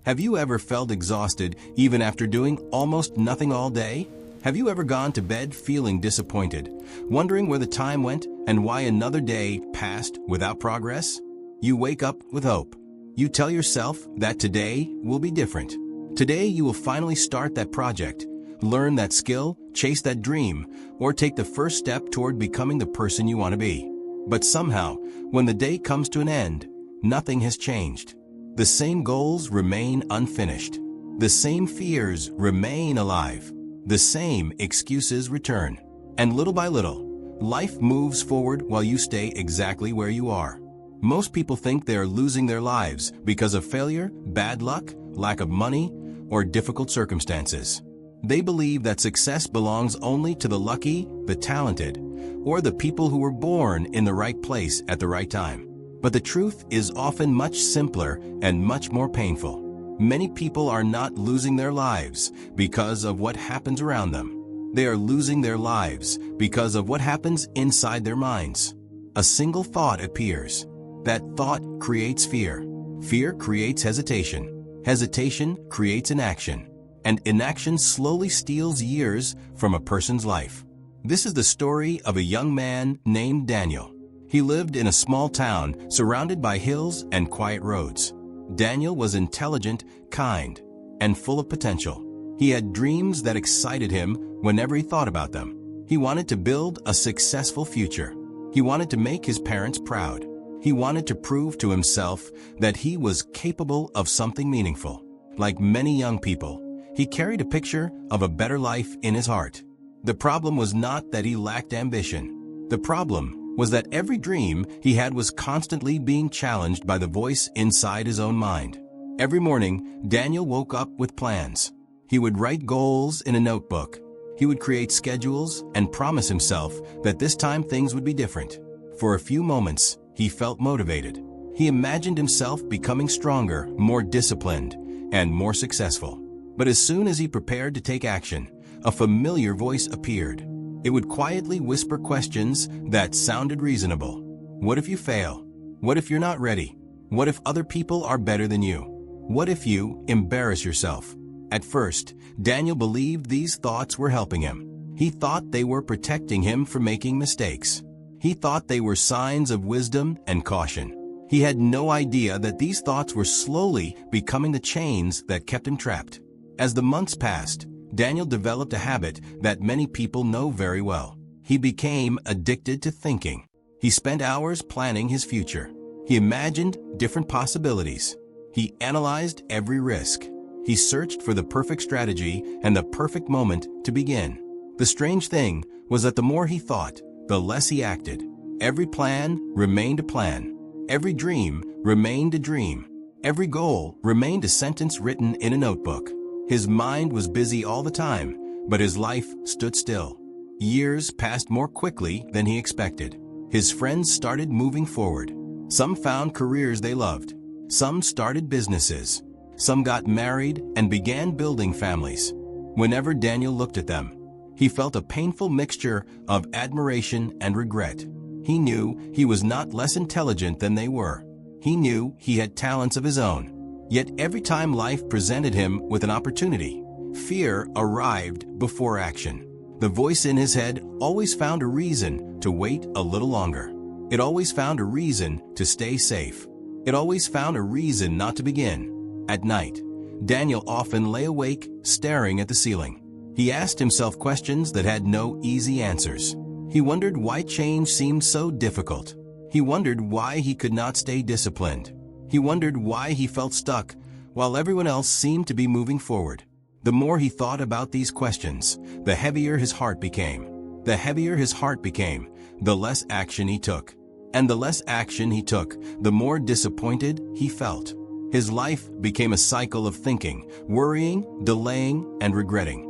Have you ever felt exhausted even after doing almost nothing all day? Have you ever gone to bed feeling disappointed, wondering where the time went and why another day passed without progress? You wake up with hope. You tell yourself that today will be different. Today you will finally start that project, learn that skill, chase that dream, or take the first step toward becoming the person you want to be. But somehow, when the day comes to an end, nothing has changed. The same goals remain unfinished. The same fears remain alive. The same excuses return. And little by little, life moves forward while you stay exactly where you are. Most people think they are losing their lives because of failure, bad luck, lack of money, or difficult circumstances. They believe that success belongs only to the lucky, the talented, or the people who were born in the right place at the right time. But the truth is often much simpler and much more painful. Many people are not losing their lives because of what happens around them. They are losing their lives because of what happens inside their minds. A single thought appears. That thought creates fear. Fear creates hesitation. Hesitation creates inaction. And inaction slowly steals years from a person's life. This is the story of a young man named Daniel. He lived in a small town surrounded by hills and quiet roads. Daniel was intelligent, kind, and full of potential. He had dreams that excited him whenever he thought about them. He wanted to build a successful future. He wanted to make his parents proud. He wanted to prove to himself that he was capable of something meaningful. Like many young people, he carried a picture of a better life in his heart. The problem was not that he lacked ambition. The problem was that every dream he had was constantly being challenged by the voice inside his own mind. Every morning, Daniel woke up with plans. He would write goals in a notebook. He would create schedules and promise himself that this time things would be different. For a few moments, he felt motivated. He imagined himself becoming stronger, more disciplined, and more successful. But as soon as he prepared to take action, a familiar voice appeared. It would quietly whisper questions that sounded reasonable. What if you fail? What if you're not ready? What if other people are better than you? What if you embarrass yourself? At first, Daniel believed these thoughts were helping him. He thought they were protecting him from making mistakes. He thought they were signs of wisdom and caution. He had no idea that these thoughts were slowly becoming the chains that kept him trapped. As the months passed, Daniel developed a habit that many people know very well. He became addicted to thinking. He spent hours planning his future. He imagined different possibilities. He analyzed every risk. He searched for the perfect strategy and the perfect moment to begin. The strange thing was that the more he thought, the less he acted. Every plan remained a plan. Every dream remained a dream. Every goal remained a sentence written in a notebook. His mind was busy all the time, but his life stood still. Years passed more quickly than he expected. His friends started moving forward. Some found careers they loved. Some started businesses. Some got married and began building families. Whenever Daniel looked at them, he felt a painful mixture of admiration and regret. He knew he was not less intelligent than they were. He knew he had talents of his own. Yet every time life presented him with an opportunity, fear arrived before action. The voice in his head always found a reason to wait a little longer. It always found a reason to stay safe. It always found a reason not to begin. At night, Daniel often lay awake, staring at the ceiling. He asked himself questions that had no easy answers. He wondered why change seemed so difficult. He wondered why he could not stay disciplined. He wondered why he felt stuck while everyone else seemed to be moving forward. The more he thought about these questions, the heavier his heart became. The heavier his heart became, the less action he took. And the less action he took, the more disappointed he felt. His life became a cycle of thinking, worrying, delaying, and regretting.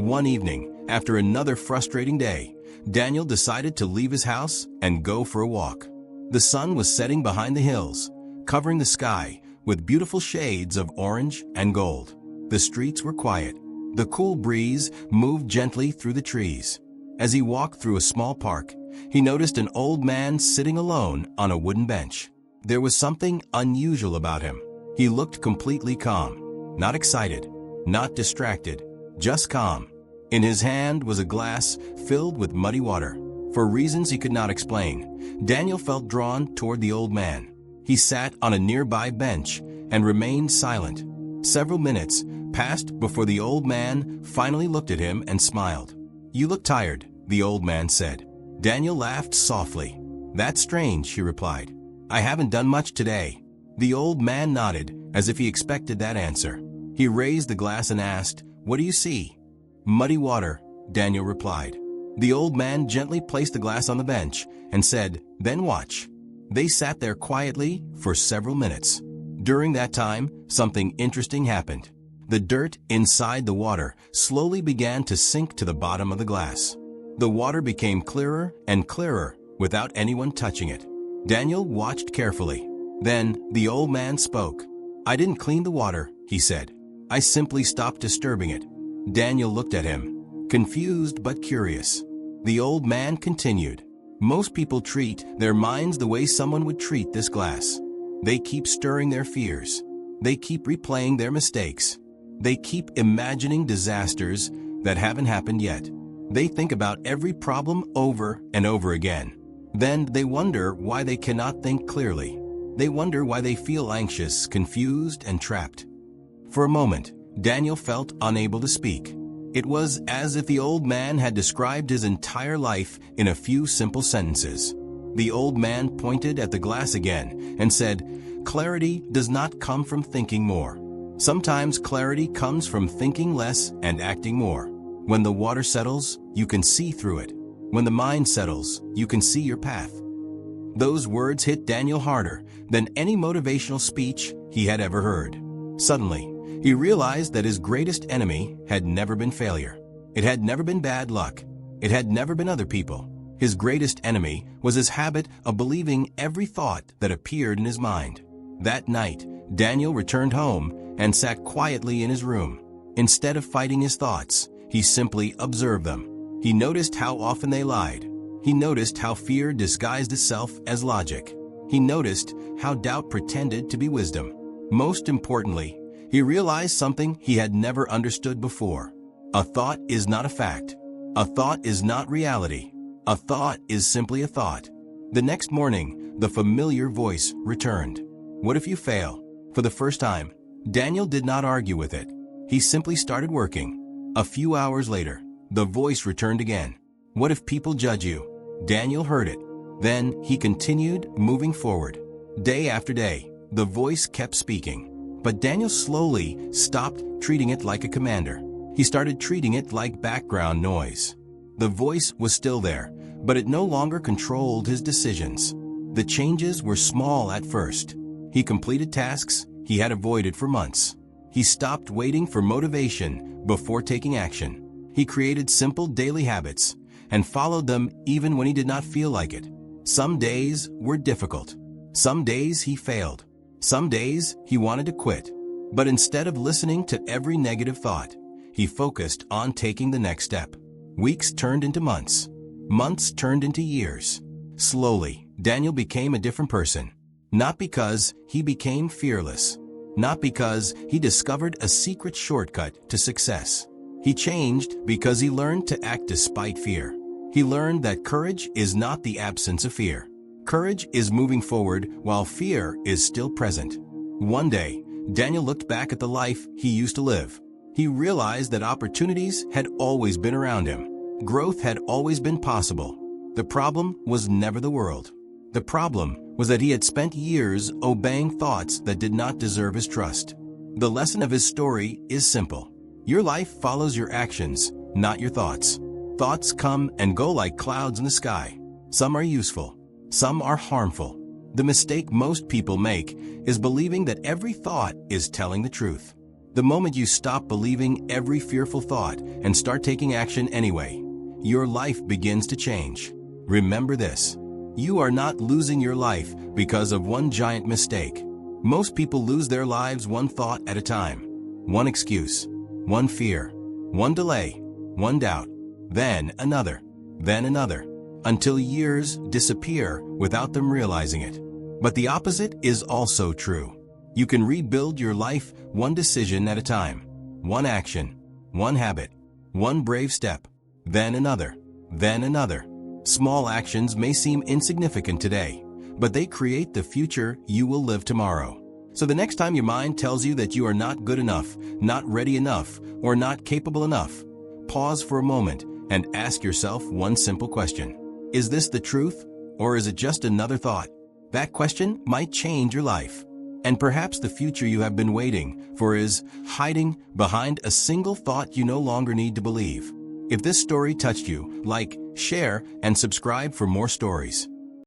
One evening, after another frustrating day, Daniel decided to leave his house and go for a walk. The sun was setting behind the hills, covering the sky with beautiful shades of orange and gold. The streets were quiet. The cool breeze moved gently through the trees. As he walked through a small park, he noticed an old man sitting alone on a wooden bench. There was something unusual about him. He looked completely calm. Not excited, not distracted, just calm. In his hand was a glass filled with muddy water. For reasons he could not explain, Daniel felt drawn toward the old man. He sat on a nearby bench and remained silent. Several minutes passed before the old man finally looked at him and smiled. "You look tired," the old man said. Daniel laughed softly. "That's strange," he replied. "I haven't done much today." The old man nodded, as if he expected that answer. He raised the glass and asked, "What do you see?" "Muddy water," Daniel replied. The old man gently placed the glass on the bench and said, "Then watch." They sat there quietly for several minutes. During that time, something interesting happened. The dirt inside the water slowly began to sink to the bottom of the glass. The water became clearer and clearer without anyone touching it. Daniel watched carefully. Then the old man spoke. "I didn't clean the water," he said. "I simply stopped disturbing it." Daniel looked at him, confused but curious. The old man continued. "Most people treat their minds the way someone would treat this glass. They keep stirring their fears. They keep replaying their mistakes. They keep imagining disasters that haven't happened yet. They think about every problem over and over again. Then they wonder why they cannot think clearly. They wonder why they feel anxious, confused, and trapped." For a moment, Daniel felt unable to speak. It was as if the old man had described his entire life in a few simple sentences. The old man pointed at the glass again and said, "Clarity does not come from thinking more. Sometimes clarity comes from thinking less and acting more. When the water settles, you can see through it. When the mind settles, you can see your path." Those words hit Daniel harder than any motivational speech he had ever heard. Suddenly, he realized that his greatest enemy had never been failure. It had never been bad luck. It had never been other people. His greatest enemy was his habit of believing every thought that appeared in his mind. That night, Daniel returned home and sat quietly in his room. Instead of fighting his thoughts, he simply observed them. He noticed how often they lied. He noticed how fear disguised itself as logic. He noticed how doubt pretended to be wisdom. Most importantly, he realized something he had never understood before. A thought is not a fact. A thought is not reality. A thought is simply a thought. The next morning, the familiar voice returned. "What if you fail?" For the first time, Daniel did not argue with it. He simply started working. A few hours later, the voice returned again. "What if people judge you?" Daniel heard it. Then he continued moving forward. Day after day, the voice kept speaking. But Daniel slowly stopped treating it like a commander. He started treating it like background noise. The voice was still there, but it no longer controlled his decisions. The changes were small at first. He completed tasks he had avoided for months. He stopped waiting for motivation before taking action. He created simple daily habits and followed them even when he did not feel like it. Some days were difficult. Some days he failed. Some days he wanted to quit. But instead of listening to every negative thought, he focused on taking the next step. Weeks turned into months. Months turned into years. Slowly, Daniel became a different person. Not because he became fearless. Not because he discovered a secret shortcut to success. He changed because he learned to act despite fear. He learned that courage is not the absence of fear. Courage is moving forward while fear is still present. One day, Daniel looked back at the life he used to live. He realized that opportunities had always been around him. Growth had always been possible. The problem was never the world. The problem was that he had spent years obeying thoughts that did not deserve his trust. The lesson of his story is simple. Your life follows your actions, not your thoughts. Thoughts come and go like clouds in the sky. Some are useful. Some are harmful. The mistake most people make is believing that every thought is telling the truth. The moment you stop believing every fearful thought and start taking action anyway, your life begins to change. Remember this. You are not losing your life because of one giant mistake. Most people lose their lives one thought at a time. One excuse, one fear, one delay, one doubt, then another, until years disappear without them realizing it. But the opposite is also true. You can rebuild your life one decision at a time, one action, one habit, one brave step, then another, then another. Small actions may seem insignificant today, but they create the future you will live tomorrow. So the next time your mind tells you that you are not good enough, not ready enough, or not capable enough, pause for a moment and ask yourself one simple question. Is this the truth, or is it just another thought? That question might change your life. And perhaps the future you have been waiting for is hiding behind a single thought you no longer need to believe. If this story touched you, like, share, and subscribe for more stories.